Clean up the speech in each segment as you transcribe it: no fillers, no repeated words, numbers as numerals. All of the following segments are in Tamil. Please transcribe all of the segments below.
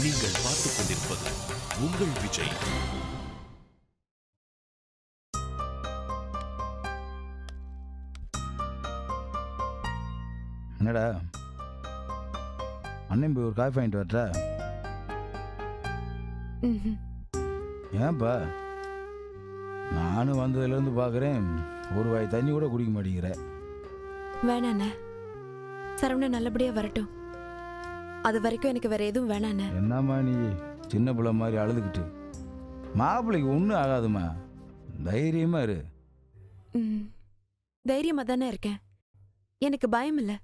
நீங்கள் பார்த்துக் கொண்டிருப்பது உங்கள் விஜய். என்னடா அண்ணன் போய் ஒரு காஃபி வாங்கிட்டு வரட்டா? ஏன்பா நானும் வந்ததுலேருந்து பார்க்குறேன், ஒரு வாய் தண்ணி கூட குடிக்க மாட்டேங்கிற. வேணாண்ணே, சரவணன் நல்லபடியா வரட்டும். அது வரைக்கும் எனக்கு வேற எதுவும் வேணாண்ணே. என்னம்மா நீ சின்ன பிள்ளை மாதிரி அழுதுகிட்டு? மாப்பிள்ளைக்கு ஒன்றும் ஆகாதுமா, தைரியமா இரு. தைரியமா தானே இருக்கேன், எனக்கு பயம் இல்லை.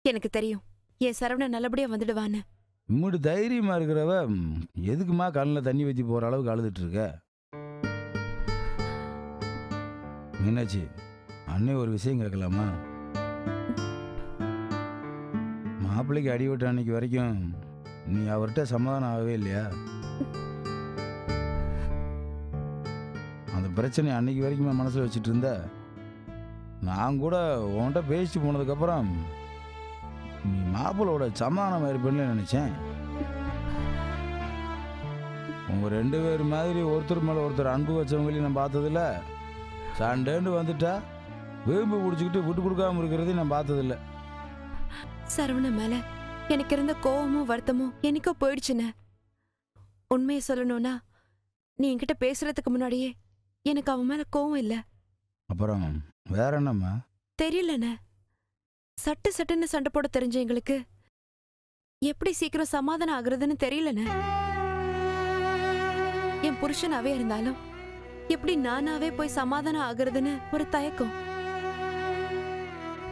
எனக்கு தெரியும் என் சரவணன் நல்லபடியா வந்துடுவான்னு. இம்முடி தைரியமா இருக்கிறவ எதுக்குமா கண்ணில் தண்ணி வச்சு போகிற அளவுக்கு அழுதுட்டு இருக்க? என்னாச்சு? அண்ணே ஒரு விஷயம் கேட்கலாமா? மாப்பிள்ளைக்கு அடிவிட்ட அன்னைக்கு வரைக்கும் நீ அவர்கிட்ட சமாதானம் ஆகவே இல்லையா? அந்த பிரச்சனை அன்னைக்கு வரைக்கும் மனசில் வச்சுட்டு இருந்த. நான் கூட உன்கிட்ட பேசிட்டு போனதுக்கப்புறம் நீ மாப்பிள்ளோட சமாதானம் இருப்பேன்னு நினச்சேன். உங்க 2 பேர் மாதிரி ஒருத்தர் மேலே ஒருத்தர் அன்பு வச்சவங்களையும் நான் பார்த்ததில்ல. சண்டேன்னு வந்துட்டா வேம்பு பிடிச்சிக்கிட்டு விட்டு கொடுக்காம இருக்கிறதையும் நான் பார்த்ததில்ல. சரவண மேல எனக்கு இருந்த கோவமும் வருத்தமும் என்னைக்கோ போயிடுச்சுன்னு. உண்மையை சொல்லணும்னா நீ என்கிட்ட பேசுறதுக்கு முன்னாடியே எனக்கு அவன் மேல கோவம் இல்லை. அப்புறம் வேற என்னம்மா? தெரியலண்ணே, சட்டுன்னு சண்டை போட தெரிஞ்ச எங்களுக்கு எப்படி சீக்கிரம் சமாதானம் ஆகுறதுன்னு தெரியலண்ணே. என் புருஷனாவே இருந்தாலும் எப்படி நானாவே போய் சமாதானம் ஆகுறதுன்னு ஒரு தயக்கம்.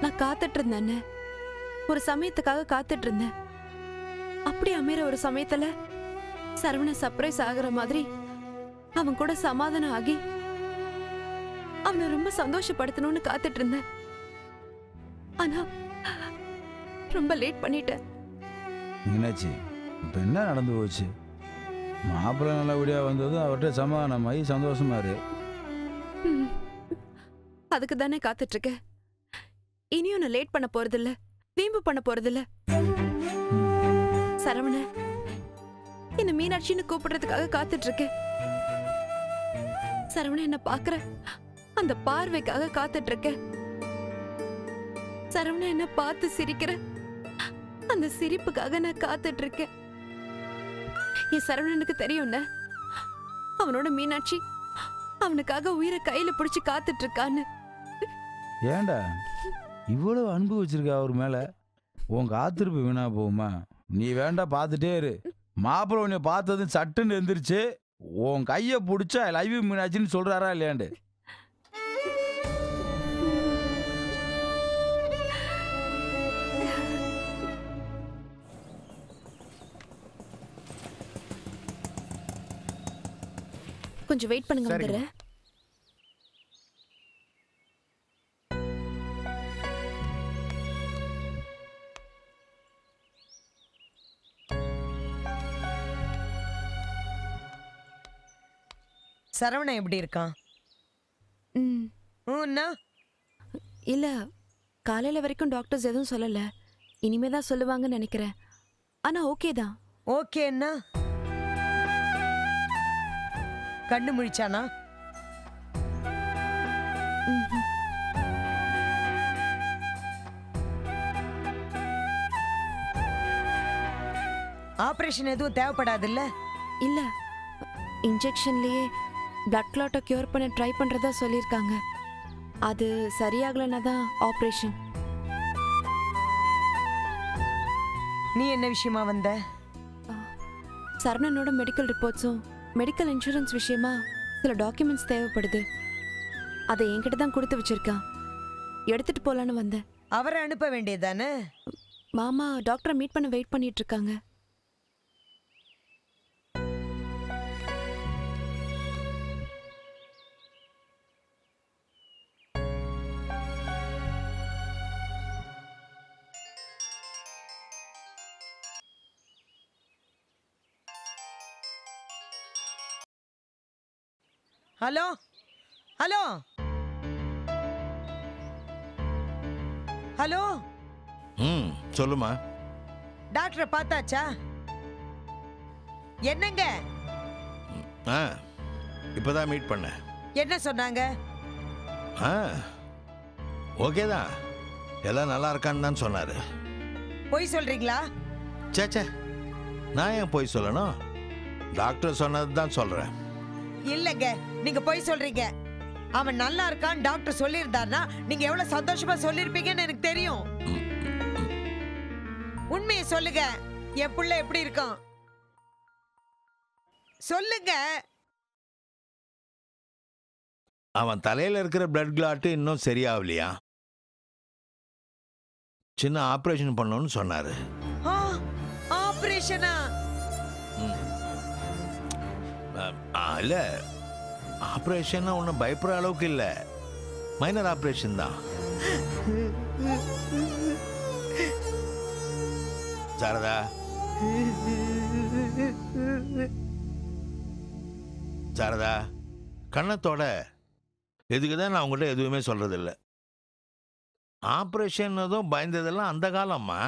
நான் காத்துட்டு இருந்தேன், ஒரு சமயத்துக்காக காத்துட்டு இருந்தேன். அப்படி அமைற ஒரு சமயத்துல சரவண சர்ப்ரைஸ் ஆகுற மாதிரி அவன் கூட சமாதானம் ஆகி அவனை ரொம்ப சந்தோஷப்படுத்தணும்னு காத்துட்டு இருந்தேன். ஆனா ரொம்ப லேட் பண்ணிட்டேன். என்னாச்சு? இப்போ என்ன நடந்து போச்சு? மாப்பிள்ளை நல்லபடியா வந்தது, அவர்கிட்ட சமாதானமாகி சந்தோஷமா இரு. அதுக்கு தானே காத்துட்டு இருக்க. இனியும் நான் லேட் பண்ண போறதில்ல, வீம்பு பண்ண போறதில்ல. சரவண என்ன மீனாட்சின்னு கூப்பிடுறதுக்காக காத்துட்டு இருக்கேன். சரவண என்ன பாக்குற அந்த பார்வைக்காக காத்துட்டு இருக்கேன். சரவண என்ன பார்த்து சிரிக்கிற அந்த சிரிப்புக்காக நான் காத்துட்டு இருக்கேன். என் சரவணனுக்கு தெரியும்ல, அவனோட மீனாட்சி அவனுக்காக உயிரை கையில பிடிச்சு காத்துட்டு இருக்கான்னு. ஏண்டா இவ்வளவு அன்பு வச்சிருக்க அவர் மேல? உன் காத்திருப்பு வீணா போகுமா? நீ வேண்டா பார்த்துட்டே இரு. மாப்பிள்ளை உன்னை பார்த்ததும் சட்டுன்னு எந்திரிச்சு உன் கையை பிடிச்சா லைவ் மீனாட்சின்னு சொல்றாரா இல்லையாண்டு? கொஞ்சம் வெயிட் பண்ணுங்க, வந்துடுறேன். சரவணன் எப்படி இருக்கான்? இல்ல, காலையில வரைக்கும் டாக்டர்ஸ் எதுவும் சொல்லல. இனிமேதான் சொல்லுவாங்கன்னு நினைக்கிறேன். ஆனா ஓகே தான். ஓகேன்னா கண்ணு முழிச்சானா? ஆபரேஷன் எதுவும் தேவைப்படாதுல்ல? இல்ல, இன்ஜெக்ஷன்லயே பிளட் கிளாட்டை கியூர் பண்ண ட்ரை பண்றதா சொல்லியிருக்காங்க. அது சரியாகலன்னா தான் ஆபரேஷன். நீ என்ன விஷயமா வந்த? சரவணனோட மெடிக்கல் ரிப்போர்ட்ஸும் மெடிக்கல் இன்சூரன்ஸ் விஷயமா சில டாக்குமெண்ட்ஸ் தேவைப்படுது. அதை என்கிட்ட தான் கொடுத்து வச்சிருக்கான். எடுத்துட்டு போலான்னு வந்தேன். அவரை அனுப்ப வேண்டியதானே? மாமா டாக்டரை மீட் பண்ண வெயிட் பண்ணிட்டு இருக்காங்க. ஹலோ ஹலோ ஹலோ சொல்லுமா. டாக்டரை பார்த்தாச்சா? என்னங்க? ஆ இப்போதான் மீட் பண்ணேன். என்ன சொன்னாங்க? ஆ ஓகே தான், எல்லாம் நல்லா இருக்கான்னு தான் சொன்னார். பொய் சொல்றீங்களா? சேச்சே, நான் ஏன் போய் சொல்லணும்? டாக்டர் சொன்னது தான் சொல்கிறேன். இல்லங்க, நீங்க பொய் சொல்றீங்க. அவன் நல்லா இருக்கான்னு டாக்டர் சொல்லியிருந்தாருன்னா நீங்க எவ்வளவு சந்தோஷமா சொல்லிருப்பீங்கன்னு எனக்கு தெரியும். உண்மையை சொல்லுங்க, என் புள்ள எப்படி இருக்கான் சொல்லுங்க. அவன் தலையில் இருக்கிற பிளட் கிளாட்டு இன்னும் சரியாகலையா, சின்ன ஆப்ரேஷன் பண்ணணும்னு சொன்னார். ஆபரேஷனா? இல்லை, ஆப்ரேஷன் ஒன்றும் பயப்படுற அளவுக்கு இல்லை, மைனர் ஆப்ரேஷன் தான். சாரதா, சாரதா கண்ணத்தோட எதுக்கு தான் நான் உங்கள்கிட்ட எதுவுமே சொல்றதில்ல. ஆப்ரேஷன் எதுவும் பயந்ததெல்லாம் அந்த காலம்மா,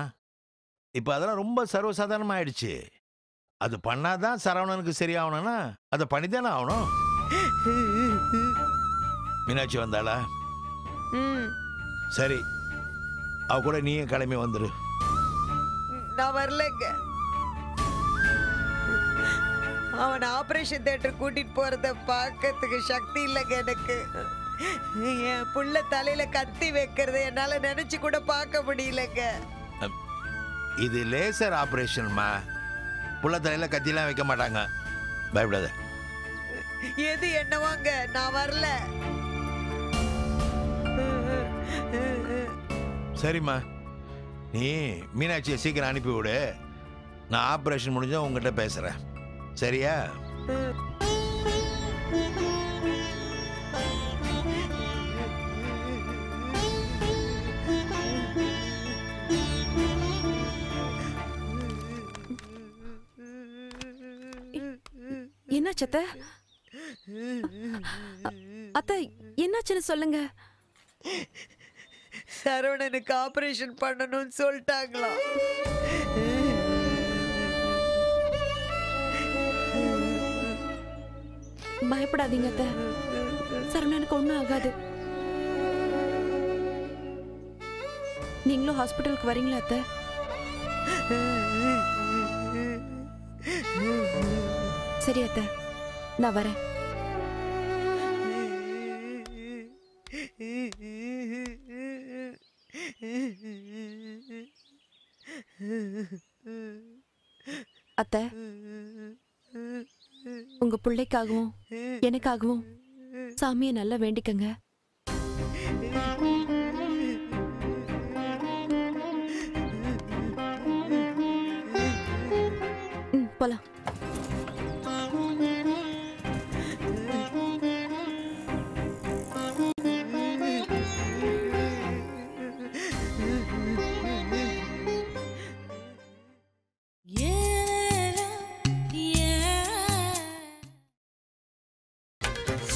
இப்போ அதெல்லாம் ரொம்ப சர்வசாதாரணமாயிடுச்சு. அது பண்ணாதான் சரவணனுக்கு சரியாகணும்னா அதை பண்ணித்தானே ஆகணும். மீனாட்சி வந்தாளா? சரி, அவ கூட நீயும் கிளம்பி வந்துரு. நான் வரலங்க. அவன் ஆபரேஷன் தியேட்டர் கூட்டிட்டு போறத பார்க்கறதுக்கு சக்தி இல்லைங்க எனக்கு. என் புள்ள தலையில கத்தி வைக்கிறத என்னால நினைச்சு கூட பார்க்க முடியலங்க. இது லேசர் ஆபரேஷன்மா, புள்ள தலையில கத்திலாம் வைக்க மாட்டாங்க, பயப்படாத. எது என்னவாங்க, நான் வரல. சரிம்மா, நீ மீனாட்சியை சீக்கிரம் அனுப்பி விடு. நான் ஆப்ரேஷன் முடிஞ்சா உங்ககிட்ட பேசுறேன், சரியா? என்னாச்சு அத்தை? அத்தை என்னாச்சுன்னு சொல்லுங்க. சரவணனுக்கு ஆபரேஷன் பண்ணணும்னு சொல்லிட்டாங்களா? பயப்படாதீங்க அத்தை, சரவணனுக்கு ஒண்ணும் ஆகாது. நீங்களும் ஹாஸ்பிட்டலுக்கு வரீங்களா அத்தை? சரி அத்தை, நான் வரேன். அத்தை, உங்க பிள்ளைக்காகவும் எனக்காகவும் சாமியை நல்லா வேண்டிக்கங்க. போலாம்.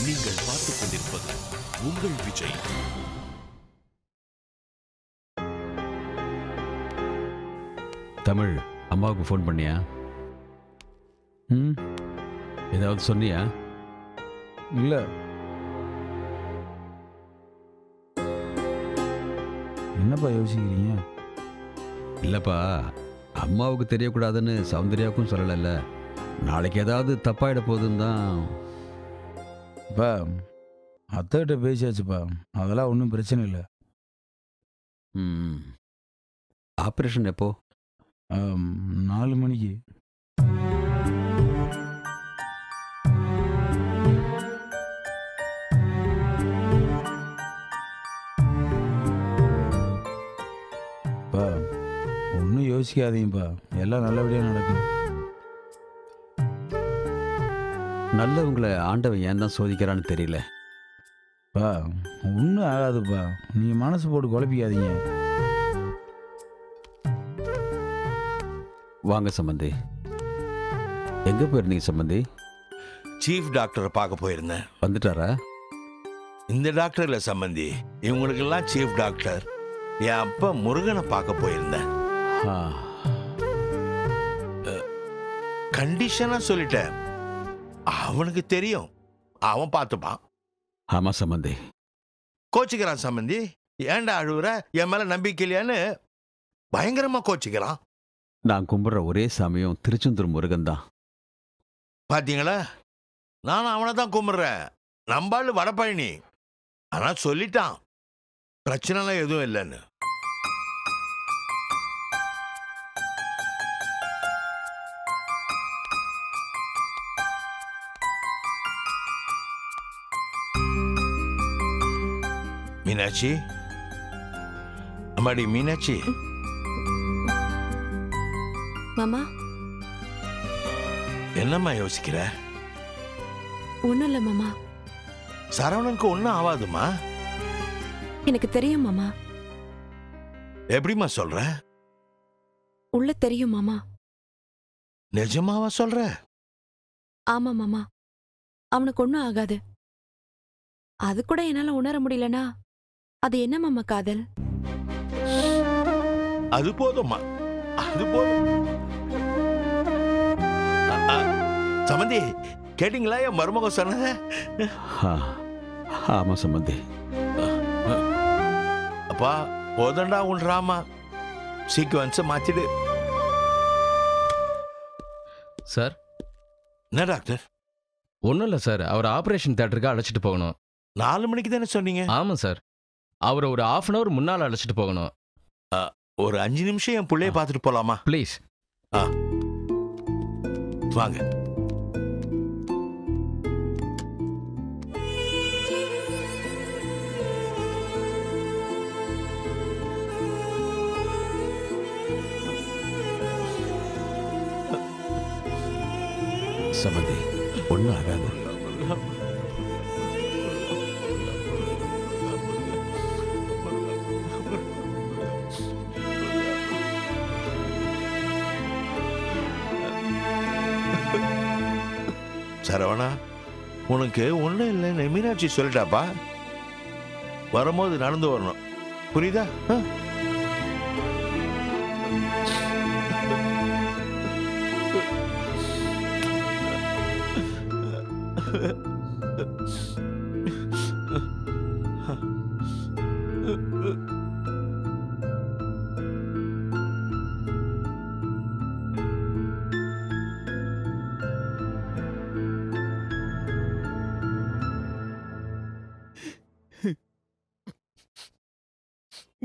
நீங்கள் பார்த்துக் கொண்டிருப்பது உங்கள் விஜய். தமிழ், அம்மாவுக்கு ஃபோன் பண்ணியா? ஏதாவது சொன்னியா? இல்லை. என்னப்பா யோசிக்கிறீங்க? இல்லைப்பா, அம்மாவுக்கு தெரியக்கூடாதுன்னு சௌந்தர்யாவுக்கும் சொல்லலைல்ல. நாளைக்கு ஏதாவது தப்பாயிட போகுதுன்னு தான். அப்பா, அத்தைகிட்ட பேசியாச்சுப்பா, அதெல்லாம் ஒன்றும் பிரச்சனை இல்லை. ஆப்ரேஷன் எப்போ? 4 மணிக்கு. அப்பா, ஒன்றும் யோசிக்காதீங்கப்பா, எல்லாம் நல்லபடியாக நடக்கும். நல்லவங்களை ஆண்டவன் ஏன் தான் சோதிக்கிறான்னு தெரியல. பா, ஒன்றும் ஆகாதுப்பா, நீங்கள் மனசு போட்டு குழப்பிக்காதீங்க. வாங்க சம்பந்தி. எங்கே போயிருந்தீங்க சம்பந்தி? சீஃப் டாக்டரை பார்க்க போயிருந்தேன். வந்துட்டாரா? இந்த டாக்டர் இல்லை சம்பந்தி, இவங்களுக்கெல்லாம் சீஃப் டாக்டர். என் அப்பா முருகனை பார்க்க போயிருந்தேன். கண்டிஷனா சொல்லிட்டேன். அவனுக்கு தெரியும், அவன் பார்த்துப்பான். ஆமா சம்பந்தி. கோச்சிக்கிறான் சம்பந்தி. ஏன்டா அழுவுற, என் மேல நம்பிக்கை இல்லையான்னு பயங்கரமா கோச்சிக்கிறான். நான் கும்பிடுற ஒரே சாமியும் திருச்செந்தூர் முருகன் தான். பாத்தீங்களா, நானும் அவனை தான் கும்பிடுறேன். நம்பாள் வடபழனி. ஆனா சொல்லிட்டான் பிரச்சனைலாம் எதுவும் இல்லைன்னு. மீனாட்சி, அம்மாடி மீனாட்சி. மாமா, என்னம்மா யோசிக்கிற? ஒண்ணும் இல்ல மாமா. சரவணனுக்கு ஒன்னும் ஆகாதுமா. எனக்கு தெரியும் மாமா. எப்படிம்மா சொல்ற? உள்ள தெரியும் மாமா. நிஜமாவா சொல்ற? ஆமா மாமா, அவனுக்கு ஒண்ணும் ஆகாது. அது கூட என்னால உணர முடியலனா அது என்ன மாமா காதல்? அது போதும்மா, அது போதும். சம்பந்தி, கேட்டீங்களா என் மருமக சொன்னத? ஆமா சம்பந்தி. அப்பா போதண்டா உன் ராமா, சீக்வன்ஸை மாத்திடு. சார். என்ன டாக்டர்? ஒன்றும் இல்லை சார், அவர் ஆப்ரேஷன் தியேட்டருக்கு அழைச்சிட்டு போகணும். 4 மணிக்கு தானே சொன்னீங்க? ஆமாம் சார், அவரை ஒரு 1/2 அன் அவர் முன்னால் அழைச்சிட்டு போகணும். ஒரு 5 நிமிஷம் என் பிள்ளைய பார்த்துட்டு போலாமா? ப்ளீஸ். வாங்க. சம்பந்தி, ஒன்றும் ஆகாது. சரவணா, உனக்கு ஒன்றும் இல்லைன்னு மீனாட்சி சொல்லிட்டாப்பா. வரும்போது நடந்து வரணும், புரியுதா?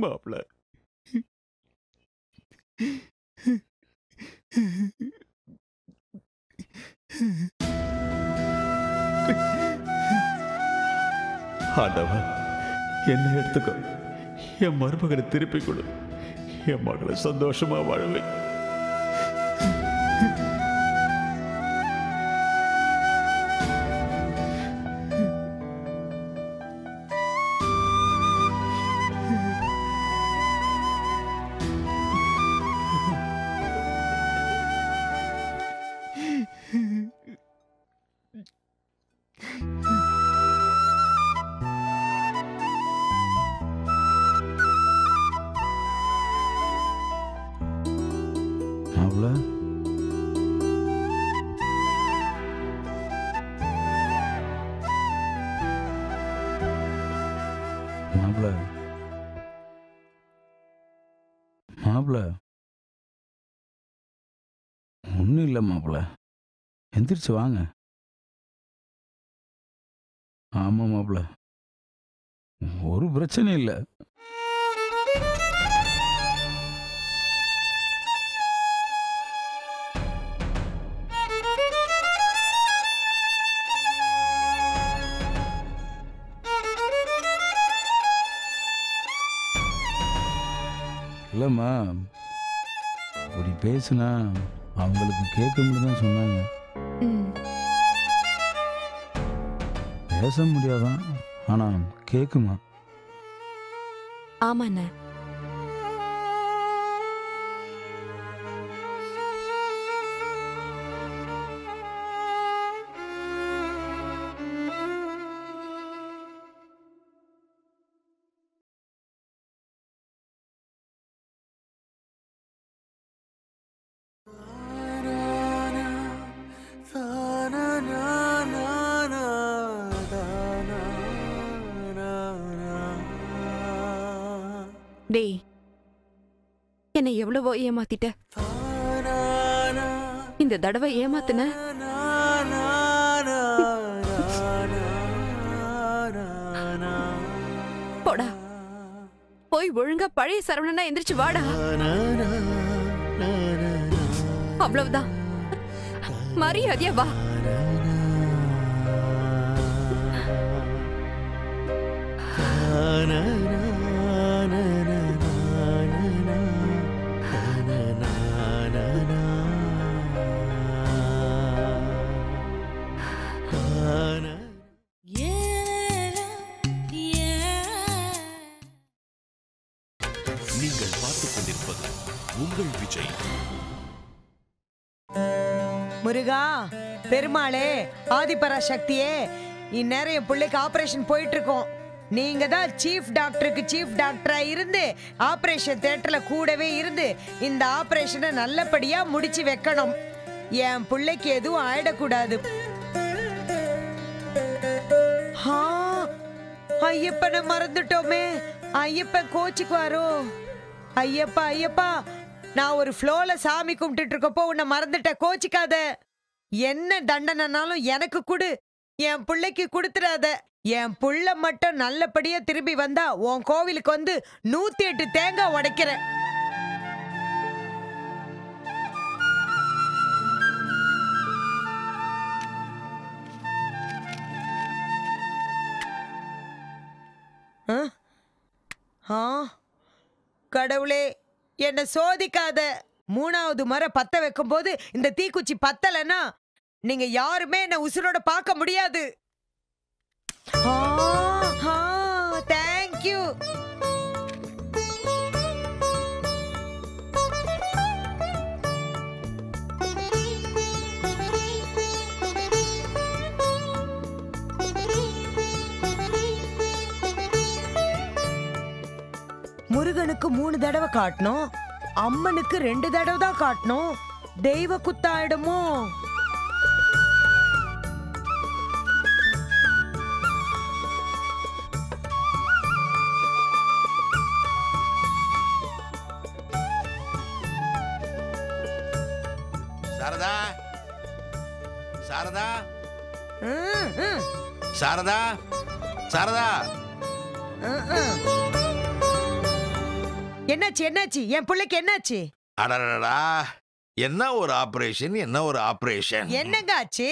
மாப்பிள்ள, ஆண்டவன் என்ன எடுத்துக்கோ, என் மருமகனை திருப்பி கொடு, என் மகளை சந்தோஷமா வாழவை. மாப்பிள்ள, மாப்பிள்ள, மாப்பிள்ள, ஒன்றும் இல்லை மாப்பிள்ள, எந்திரிச்சு வாங்க. ஆமா மாப்பிள்ள, ஒரு பிரச்சனையும் இல்லை. இல்லைம்மா, இப்படி பேசுனா அவங்களுக்கு கேட்கும்னு தான் சொன்னாங்க. ம், பேச முடியாதான், ஆனால் கேட்குமா? ஆமாண்ணே. டேய், என்னை எவ்வளவோ ஏமாத்திட்ட. இந்த தடவை ஏமாத்துன. போடா, போய் ஒழுங்கா பழைய சரவணனா எந்திரிச்சு வாடா. அவ்வளவுதான், மரியாதையா வா. நீங்கள் பார்த்துக் கொண்டிருப்பது உங்கள் விஜய். முருகா, பெருமாளே, ஆதிபராசக்தியே, இந்நேரம் என் பிள்ளைக்கு ஆபரேஷன் போயிட்டு இருக்கோம். நீங்க தான் சீஃப் டாக்டருக்கு சீஃப் டாக்டரா இருந்து ஆபரேஷன் தியேட்டர்ல கூடவே இருந்து இந்த ஆபரேஷனை நல்லபடியா முடிச்சு வைக்கணும். என் பிள்ளைக்கு எதுவும் ஆயிடக்கூடாது. ஐயப்பனை மறந்துட்டோமே. ஐயப்பன் கோச்சுக்குவாரோ? ஐயப்பா ஐயப்பா, நான் ஒரு ஃப்ளோல சாமி கும்பிட்டு இருக்கப்போ உன்னை மறந்துட்ட, கோச்சிக்காத. என்ன தண்டனைனாலும் எனக்கு கொடு, என் பிள்ளைக்கு கொடுத்துடாத. என் புள்ள மட்டும் நல்லபடியா திரும்பி வந்தா உன் கோவிலுக்கு வந்து 108 தேங்காய் உடைக்கிறேன். கடவுளே, என்ன சோதிக்காத. 3வது முறை பத்த வைக்கும் போது இந்த தீக்குச்சி பத்தலன்னா நீங்க யாருமே என்ன உசுரோட பார்க்க முடியாது. தேங்க்யூ. முருகனுக்கு 3 தடவை காட்டணும், அம்மனுக்கு 2 தடவை தான் காட்டணும். தெய்வ குத்தாயிடுமோ? சாரதா, சாரதா, சாரதா, சாரதா. என்னாச்சு என்னாச்சு? என் பிள்ளைக்கு என்னாச்சு? அடடடா, என்ன ஒரு ஆபரேஷன், என்ன ஒரு ஆபரேஷன். என்னங்க ஆச்சு?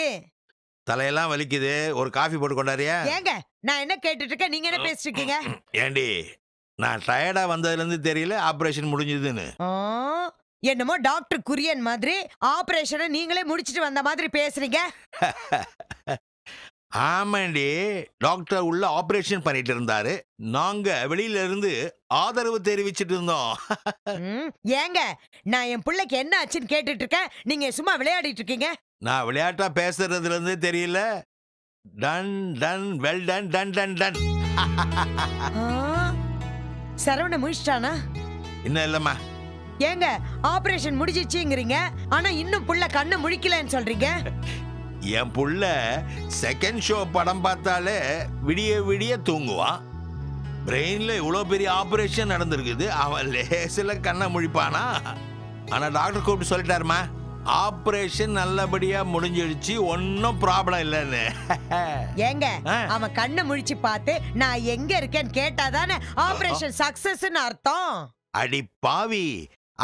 தலையெல்லாம் வலிக்குது, ஒரு காஃபி போட்டு கொண்டாரியா? ஏங்க, நான் என்ன கேட்டுட்டு இருக்கேன், நீங்க என்ன பேசிட்டு இருக்கீங்க? ஏண்டி, நான் டயர்டா வந்ததுல இருந்து தெரியல ஆபரேஷன் முடிஞ்சதுன்னு. என்னமோ டாக்டர் குரியன் மாதிரி ஆபரேஷனை நீங்களே முடிச்சிட்டு வந்த மாதிரி பேசுறீங்க. ஆமாண்டி, டாக்டர் உள்ள ஆபரேஷன் பண்ணிட்டு இருந்தாரு, நாங்க வெளியில இருந்து ஆதரவு தெரிவிச்சிட்டு இருந்தோம். ஏங்க, நான் என் பிள்ளைக்கு என்ன ஆச்சுன்னு கேட்டுட்டு இருக்கேன், நீங்க சும்மா விளையாடிட்டு இருக்கீங்க. நான் விளையாட்டா பேசுறதுல இருந்து தெரியல. Done done well done done done done. Saravana முடிச்சிட்டானா? இன்னும் இல்லம்மா. ஏங்க, ஆபரேஷன் முடிஞ்சிச்சுங்கிறீங்க, ஆனா இன்னும் புள்ள கண்ணு முழிக்கலன்னு சொல்றீங்க. என் புள்ள செகண்ட் ஷோ படம் பார்த்தாலே விடிய விடிய தூங்குவான். பிரெயின்ல இவ்வளோ பெரிய ஆபரேஷன் நடந்திருக்குது, அவன் லேசில கண்ணை முழிப்பானா? ஆனா டாக்டர் கூப்பிட்டு சொல்லிட்டாருமா, ஆபரேஷன் நல்லபடியா முடிஞ்சிடுச்சு, ஒன்னும் ப்ராப்ளம் இல்லைன்னு. ஏங்க, அவன் கண்ணை முழிச்சு பார்த்து நான் எங்க இருக்கேன்னு கேட்டாதானே ஆபரேஷன் சக்சஸ்னு அர்த்தம். அடி பாவி,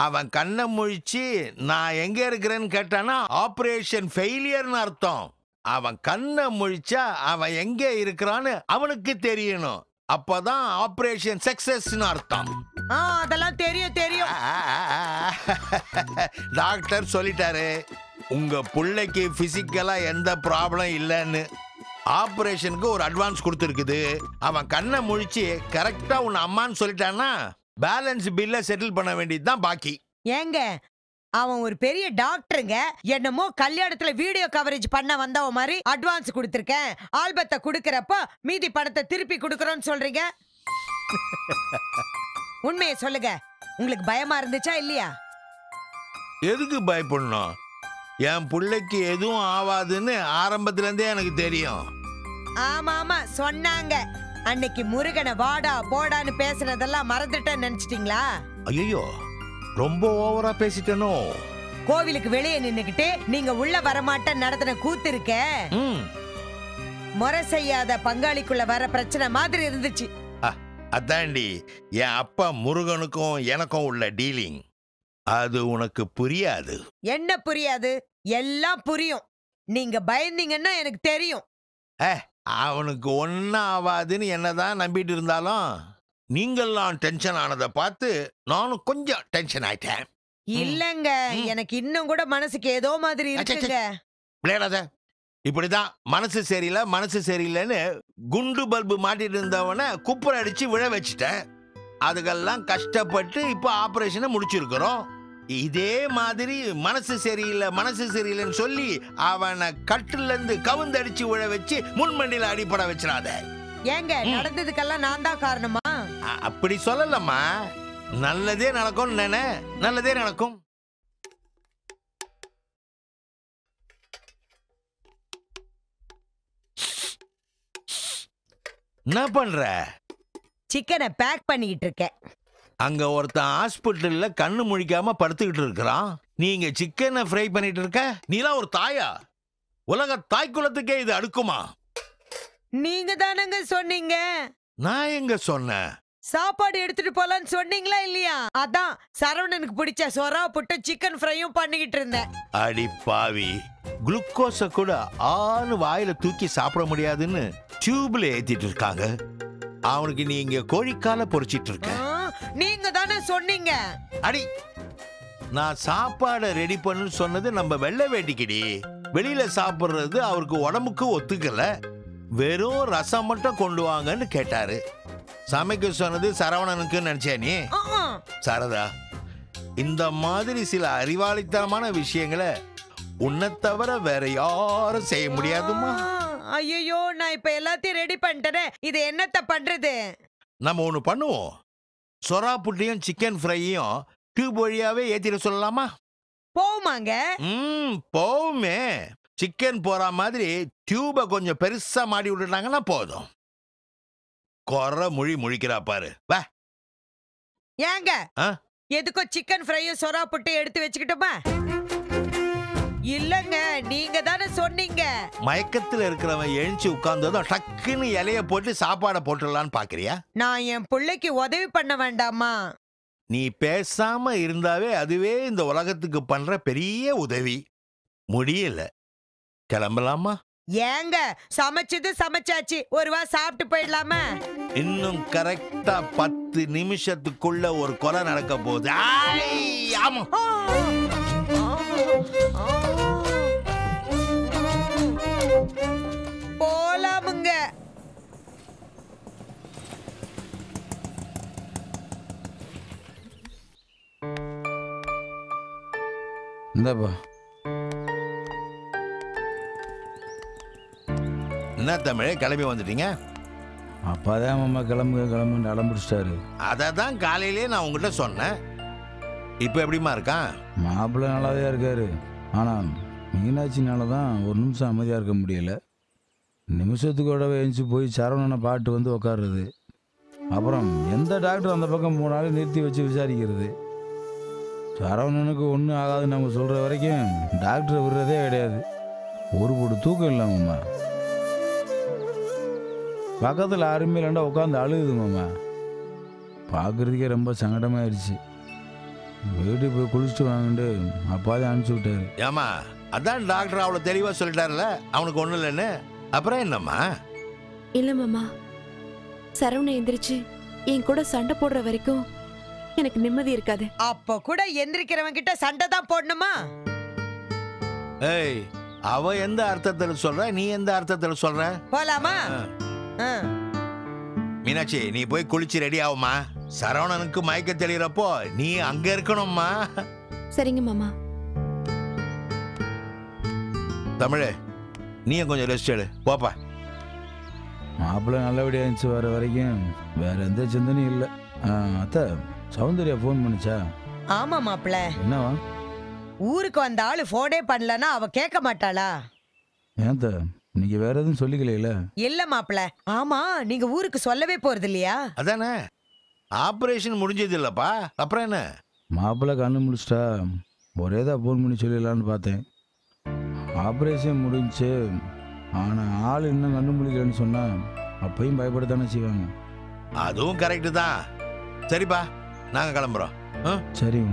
அவன் கண்ணை முழிச்சு நான் எங்க இருக்கிறேன்னு கேட்டானா ஆபரேஷன் ஃபெயிலியர்னு அர்த்தம். அவன் கண்ணை முழிச்சா அவன் எங்க இருக்கிறான்னு அவனுக்கு தெரியணும், அப்பதான் ஆபரேஷன் சக்சஸ்னு அர்த்தம். அதெல்லாம் தெரியும் தெரியும். டாக்டர் சொல்லிட்டாரு, உங்க பிள்ளைக்கு பிசிக்கலா எந்த ப்ராப்ளம் இல்லைன்னு. ஆபரேஷனுக்கு ஒரு அட்வான்ஸ் கொடுத்துருக்குது. அவன் கண்ணை முழிச்சு கரெக்டா உன் அம்மான்னு சொல்லிட்டான்னா பேலன்ஸ் பில்ல செட்டில் பண்ண வேண்டியதுதான் பாக்கி. ஏங்க, அவன் ஒரு பெரிய டாக்டருங்க, என்னமோ கல்யாணத்துல வீடியோ கவரேஜ் பண்ண வந்தவ மாதிரி அட்வான்ஸ் கொடுத்துருக்கேன், ஆல்பத்தை கொடுக்கறப்ப மீதி பணத்தை திருப்பி கொடுக்கறோன்னு சொல்றீங்க. உண்மையை சொல்லுங்க, உங்களுக்கு பயமா இருந்துச்சா இல்லையா? எதுக்கு பயப்படணும்? என் பிள்ளைக்கு எதுவும் ஆவாதுன்னு ஆரம்பத்துல இருந்தே எனக்கு தெரியும். ஆமா ஆமா சொன்னாங்க. அன்னைக்கு முருகனை வாடா போடான்னு பேசுனதெல்லாம் மறந்துட்டேன்னு நினைச்சிட்டீங்களா? ஐயோ, ரொம்ப ஓவரா பேசிட்டனோ? கோவிலுக்கு வெளியே நின்னுக்கிட்டு நீங்க உள்ள வரமாட்டேன்னு நடத்தின கூத்து இருக்க, முறை செய்யாத பங்காளிக்குள்ள வர பிரச்சனை மாதிரி இருந்துச்சு. அதாண்டி என் அப்பா முருகனுக்கும் எனக்கும் உள்ள டீலிங். அது உனக்கு புரியாது. என்ன புரியாது? எல்லாம் புரியும். நீங்க பயந்தீங்கன்னா எனக்கு தெரியும். அவனுக்கு ஒன்னும் ஆகாதுன்னு என்னதான் நம்பிட்டு இருந்தாலும் நீங்கெல்லாம் டென்ஷன் ஆனதை பார்த்து நானும் கொஞ்சம் டென்ஷன் ஆயிட்டேன். இல்லங்க, எனக்கு இன்னும் கூட மனசுக்கு ஏதோ மாதிரி இருக்குங்க. விளையாடாத. இப்படிதான் மனசு சரியில்லைன்னு குண்டு பல்பு மாட்டிட்டு இருந்தவனை குப்புற அடிச்சு விழ வச்சுட்டேன். அதுக்கெல்லாம் கஷ்டப்பட்டு இப்ப ஆபரேஷனை முடிச்சிருக்கிறோம். இதே மாதிரி மனசு சரியில்லைன்னு சொல்லி அவனை கட்டுல இருந்து கவுந்தடிச்சு விழ வச்சு முன்மண்டியில அடிப்பட வச்சிடாத. ஏங்க, நடந்ததுக்கெல்லாம் நான் தான் காரணமா? அப்படி சொல்லலம்மா. நல்லதே நடக்கும். நல்லதே நடக்கும். என்ன பண்ற? சிக்கனை பேக் பண்ணிக்கிட்டு இருக்கேன். அங்க ஒருத்தன் ஹாஸ்பிட்டல்ல கண்ணு முழிக்காம படுத்துக்கிட்டு இருக்கிறான். நீங்க சிக்கனை ஃப்ரை பண்ணிட்டு இருக்க. நீலாம் ஒரு தாயா? உலக தாய் குலத்துக்கே இது அடுக்குமா? நீங்க தானங்க சொன்னீங்க. நான் எங்க சொன்னேன்? சாப்பாடு எடுத்துட்டு போலான்னு சொன்னீங்களா இல்லையா? அதான் சரவணனுக்கு பிடிச்ச சொரா புட்டு சிக்கன் ஃப்ரையும் பண்ணிக்கிட்டு இருந்தேன். அடி பாவி, குளுக்கோஸ கூட ஆளு வாயில தூக்கி சாப்பிட முடியாதுன்னு டியூப்ல ஏத்திட்டு இருக்காங்க. அவனுக்கு நீங்க கோழிக்கால பொரிச்சிட்டு இருக்க. நீங்க தானே சொன்னீங்க. அடி, நான் சாப்பாடை ரெடி பண்ணு சொன்னது நம்ம வெள்ளை வேட்டிக்கிடி. வெளியில சாப்பிடுறது அவருக்கு உடம்புக்கு ஒத்துக்கல. வெறும் ரசம் மட்டும் கொண்டு வாங்கன்னு கேட்டாரு. சமைக்க சொன்னது சரவணனுக்கு நினைச்சே நீ? சரதா, இந்த மாதிரி சில அறிவாளித்தனமான விஷயங்களை உன்னை தவிர வேற யாரும் செய்ய முடியாதுமா. ஐயோ, நான் இப்ப எல்லாத்தையும் ரெடி பண்ணிட்டேன். இது என்னத்த பண்றது? நம்ம ஒண்ணு பண்ணுவோம். சொரா புட்டியும் சிக்கன் ஃப்ரையும் டியூப் வழியாவே ஏத்திட சொல்லலாமா? போமாங்க. போவுமே. சிக்கன் போற மாதிரி டியூபை கொஞ்சம் பெருசா மாடி விட்டுட்டாங்கன்னா போதும். கொற மொழி முழிக்கிறா பாரு. வா. ஏங்க, எதுக்கோ சிக்கன் ஃப்ரையும் சொரா புட்டையும் எடுத்து வச்சுக்கிட்டோமா? இல்லங்க, நீங்க தானே சொன்னீங்க. மயக்கத்துல இருக்கிறவன் எழுந்து உட்கார்ந்ததும் டக்குன்னு இலைய போட்டு சாப்பாடை போட்டுடலான்னு பாக்குறியா? நான் என் பிள்ளைக்கு உதவி பண்ண வேண்டாமா? நீ பேசாம இருந்தாவே அதுவே இந்த உலகத்துக்கு பண்ற பெரிய உதவி. முடியல, கிளம்பலாமா? ஏங்க, சமைச்சது சமைச்சாச்சு. ஒரு வா சாப்பிட்டு போயிடலாமா? இன்னும் கரெக்டா 10 நிமிஷத்துக்குள்ள ஒரு கொலை நடக்க போகுது. ஆமா, போலாமுங்க. இந்தப்பா. என்ன தமிழே, கிளம்பி வந்துட்டீங்க? அப்பாதான் மாமா கிளம்புன்னு அடம்பிடிச்சிட்டாரு. அதை தான் காலையிலேயே நான் உங்ககிட்ட சொன்னேன். இப்போ எப்படிமா இருக்கான்? மாப்பிள்ளை நல்லாதான் இருக்காரு. ஆனால் மீனாட்சினால தான் ஒரு நிமிஷம் அமைதியாக இருக்க முடியல. நிமிஷத்துக்கூட எழுந்துச்சு போய் சரவணனை பாட்டு வந்து உக்காடுறது. அப்புறம் எந்த டாக்டர் அந்த பக்கம் போனாலும் நிறுத்தி வச்சு விசாரிக்கிறது. சரவணனுக்கு ஒன்றும் ஆகாதுன்னு நம்ம சொல்கிற வரைக்கும் டாக்டரை விடுறதே கிடையாது. ஒரு போடு தூக்கம் இல்லாமம்மா. பக்கத்தில் யாருமே இல்லைண்டா உட்காந்து அழுகுது மாமா. பார்க்குறதுக்கே ரொம்ப சங்கடமாயிடுச்சு. வீட்டுக்கு போய் குளிச்சுட்டு வாங்கிட்டு அப்பாதான் அனுப்பிச்சு விட்டாரு. ஏமா, அதான் டாக்டர் அவ்வளோ தெளிவாக சொல்லிட்டார்ல அவனுக்கு ஒன்றும் இல்லைன்னு. அப்புறம் என்னம்மா? இல்ல மாமா, சரவணன் எந்திரிச்சு என் கூட சண்டை போடுற வரைக்கும் எனக்கு நிம்மதி இருக்காது. அப்ப கூட எந்திரிக்கிறவன் கிட்ட சண்டை தான் போடணுமா? ஏய், அவ எந்த அர்த்தத்தில் சொல்ற, நீ எந்த அர்த்தத்தில் சொல்ற? போலாமா? மீனாட்சி, நீ போய் குளிச்சு ரெடி ஆகுமா. சரவணனுக்கு மயக்க தெளிகிறப்போ நீ அங்க இருக்கணும்மா. சரிங்க மாமா. தமிழே, நீ கொஞ்சம் ரெஸ்ட் எடு, போப்பா. மாப்பிள்ளை நல்லபடியாக இருந்துச்சு வர வரைக்கும் வேற எந்த சிந்தனையும் இல்லை. அத்தை, சௌந்தர்யா ஃபோன் பண்ணிச்சா? ஆமா மாப்பிள்ள. என்னவா? ஊருக்கு வந்த ஆளு போனே பண்ணலன்னா அவ கேட்க மாட்டாளா? ஏன் நீங்க வேற எதுவும் சொல்லிக்கல? இல்ல மாப்பிள. ஆமா, நீங்க ஊருக்கு சொல்லவே போறது இல்லையா? அதானே ஆபரேஷன் முடிஞ்சது இல்லப்பா, அப்புறம் என்ன? மாப்பிள்ளை கண்ணு முடிச்சிட்டா ஒரே தான் ஃபோன் பண்ணி சொல்லிடலான்னு பார்த்தேன். ஆப்ரேஷன் முடிஞ்சு ஆனால் ஆள் இன்னும் கண்ணு முடிக்கலன்னு சொன்னா அப்பையும் பயப்படத்தானே செய்வாங்க. அதுவும் கரெக்டு தான். சரிப்பா, நாங்க கிளம்புறோம். சரி.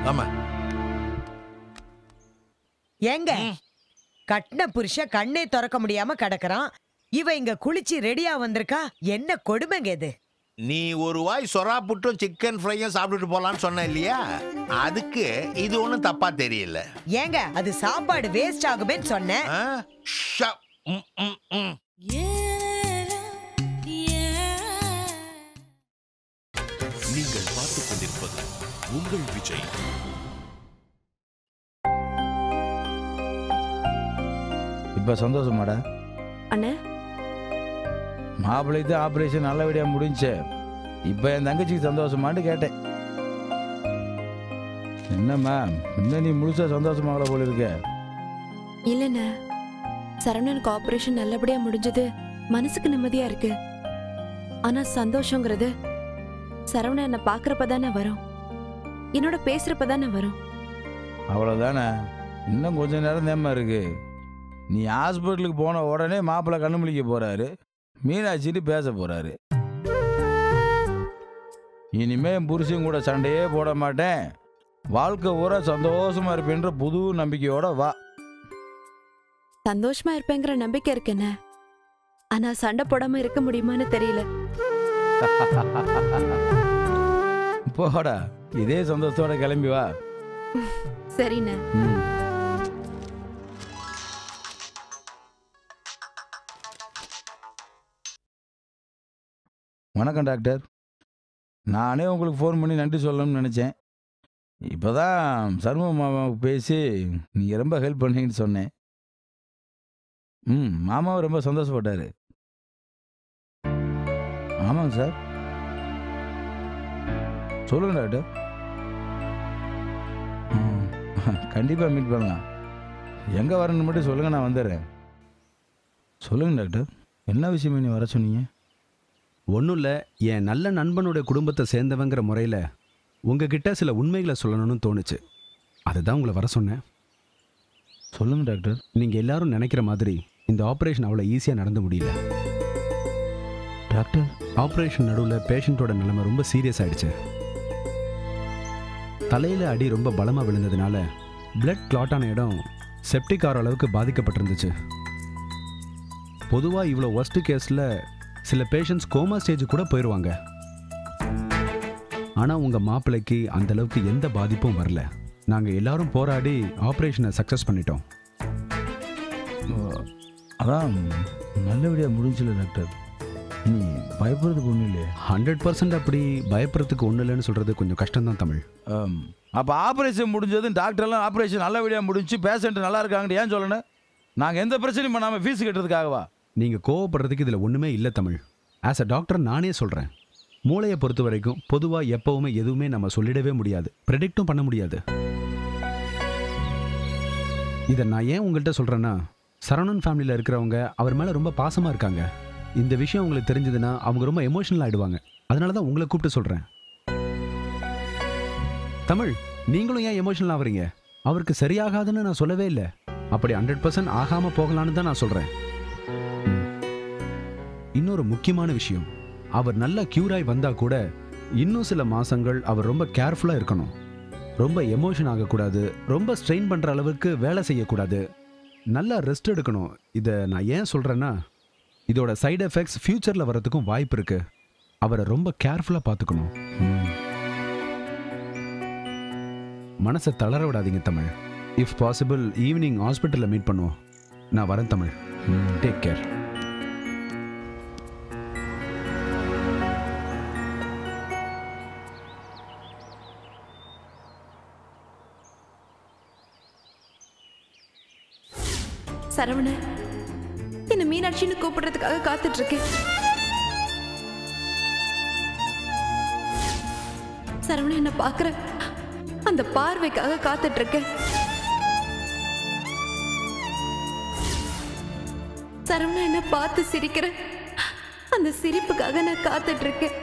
ஆமா. ஏங்க கட்டின புருஷ கண்ணே திறக்க முடியாம கிடக்குறான். இவ இங்க குளிச்சு ரெடியா வந்திருக்கா. என்ன கொடுமைங்க இது? நீ ஒரு வாய் சொரா புட்டும் சிக்கன் ஃப்ரையும் சாப்பிட்டுட்டு போலான்னு சொன்ன இல்லையா, அதுக்கு இது ஒன்றும் தப்பா தெரியல. ஏங்க அது சாப்பாடு வேஸ்ட் ஆகுமேன்னு சொன்னேன். நீங்கள் பார்த்துக் கொண்டிருப்பது உங்கள் விஜய். இப்போ சந்தோஷமாடா? அண்ணே, மாப்பிள்ளைக்கு ஆப்ரேஷன் நல்லபடியா முடிஞ்சு. இப்போ என் தங்கச்சிக்கு சந்தோஷமான்னு கேட்டேன். என்னம்மா இன்னும் நீ முழுசா சந்தோஷமாகல போல இருக்க? இல்லண்ணே, சரவணனுக்கு ஆபரேஷன் நல்லபடியா முடிஞ்சது மனசுக்கு நிம்மதியா இருக்கு. ஆனா சந்தோஷங்கிறது சரவணன் என்ன பாக்குறப்பதானே வரும், என்னோட பேசுறப்பதானே வரும். அவ்வளோதானே, இன்னும் கொஞ்ச நேரம் நேமா இருக்கு. நீ ஹாஸ்பிட்டலுக்கு போன உடனே மாப்பிள்ளை கண்ணு முழிக்க போறாரு, மீனாட்சிட்டு பேச போறாரு. இனிமே என் புருஷன் கூட சண்டையே போட மாட்டேன், வாழ்க்கை ஊரா சந்தோஷமா இருப்பேன்ற புது நம்பிக்கையோட வா. சந்தோஷமா இருப்பேங்கிற நம்பிக்கை இருக்குண்ணே, ஆனா சண்டை போடாம இருக்க முடியுமான்னு தெரியல. போடா, இதே சந்தோஷத்தோட கிளம்பி வா. சரிண்ணே. வணக்கம் டாக்டர். நானே உங்களுக்கு ஃபோன் பண்ணி நன்றி சொல்லணும்னு நினச்சேன். இப்போ தான் சர்ம மாமாவுக்கு பேசி நீங்கள் ரொம்ப ஹெல்ப் பண்ணீங்கன்னு சொன்னேன். மாமாவும் ரொம்ப சந்தோஷப்பட்டார். ஆமாங்க சார். சொல்லுங்க டாக்டர். கண்டிப்பாக மீட் பண்ணலாம். எங்கே வரணும்னு மட்டும் சொல்லுங்கள், நான் வந்துடுறேன். சொல்லுங்கள் டாக்டர், என்ன விஷயம் நீ வர சொன்னீங்க? ஒன்றும் இல்லை, என் நல்ல நண்பனுடைய குடும்பத்தை சேர்ந்தவங்கிற முறையில் உங்ககிட்ட சில உண்மைகளை சொல்லணும்னு தோணுச்சு. அதுதான் உங்களை வர சொன்னேன். சொல்லுங்க டாக்டர். நீங்கள் எல்லாரும் நினைக்கிற மாதிரி இந்த ஆப்ரேஷன் அவ்வளோ ஈஸியாக நடந்து முடியல டாக்டர். ஆப்ரேஷன் நடுவில் பேஷண்ட்டோட நிலைமை ரொம்ப சீரியஸ் ஆயிடுச்சு. தலையில் அடி ரொம்ப பலமாக விழுந்ததுனால பிளட் கிளாட்டான இடம் செப்டிக் ஆகிற அளவுக்கு பாதிக்கப்பட்டிருந்துச்சு. பொதுவாக இவ்வளோ ஒர்ஸ்ட் கேஸில் சில பேஷண்ட்ஸ் கோமா ஸ்டேஜ் கூட போயிடுவாங்க. ஆனால் உங்கள் மாப்பிள்ளைக்கு அந்தளவுக்கு எந்த பாதிப்பும் வரல. நாங்கள் எல்லாரும் போராடி ஆப்ரேஷனை சக்ஸஸ் பண்ணிட்டோம். அதான் நல்லபடியாக முடிஞ்சல டாக்டர். நீ பயப்படுறதுக்கு ஒன்றும் இல்லையே? 100% அப்படி பயப்படுறதுக்கு ஒன்றும் இல்லைன்னு சொல்கிறது கொஞ்சம் கஷ்டம்தான் தமிழ். அப்போ ஆப்ரேஷன் முடிஞ்சதும் டாக்டர்லாம் ஆப்ரேஷன் நல்லபடியாக முடிஞ்சு பேஷண்ட் நல்லா இருக்காங்கன்னு ஏன் சொல்லணும்? நாங்கள் எந்த பிரச்சனையும் பண்ணாமல் ஃபீஸ் கட்டுறதுக்காகவா? நீங்கள் கோவப்படுறதுக்கு இதில் ஒன்றுமே இல்லை தமிழ். ஆஸ் அ டாக்டர் நானே சொல்கிறேன், மூளையை பொறுத்த வரைக்கும் பொதுவாக எப்போவுமே எதுவுமே நம்ம சொல்லிடவே முடியாது, ப்ரெடிக்டும் பண்ண முடியாது. இதை நான் ஏன் உங்கள்கிட்ட சொல்கிறேன்னா, சரவணன் ஃபேமிலியில் இருக்கிறவங்க அவர் மேலே ரொம்ப பாசமாக இருக்காங்க. இந்த விஷயம் உங்களுக்கு தெரிஞ்சதுன்னா அவங்க ரொம்ப எமோஷனல் ஆகிடுவாங்க. அதனால தான் உங்களை கூப்பிட்டு சொல்கிறேன். தமிழ், நீங்களும் ஏன் எமோஷனல் ஆகுறீங்க? அவருக்கு சரியாகாதுன்னு நான் சொல்லவே இல்லை. அப்படி 100% ஆகாமல் போகலான்னு தான் நான் சொல்கிறேன். இன்னொரு முக்கியமான விஷயம், அவர் நல்லா க்யூராய் வந்தா கூட இன்னும் சில மாசங்கள் அவர் ரொம்ப கேர்ஃபுல்லா இருக்கணும். ரொம்ப எமோஷன் ஆகக்கூடாது, ரொம்ப ஸ்ட்ரெயின் பண்ற அளவுக்கு வேலை செய்யக்கூடாது, நல்லா ரெஸ்ட் எடுக்கணும். இதை நான் ஏன் சொல்றேன்னா, இதோட சைடு எஃபெக்ட்ஸ் ஃபியூச்சர்ல வரதுக்கும் வாய்ப்பு இருக்கு. அவரை ரொம்ப கேர்ஃபுல்லா பார்த்துக்கணும். மனசை தளர விடாதீங்க தமிழ். இஃப் பாசிபிள் ஈவினிங் ஹாஸ்பிட்டலில் மீட் பண்ணுவோம். நான் வரேன் தமிழ். Take care. சரவண, என்ன மீனாட்சின்னு கூப்பிடுறதுக்காக காத்துட்டு இருக்கேன். சரவண, என்ன பாக்குற அந்த பார்வைக்காக காத்துட்டு இருக்கேன். சரவணா என்ன பார்த்து சிரிக்கிற அந்த சிரிப்புக்காக நான் காத்துட்டு இருக்கேன்.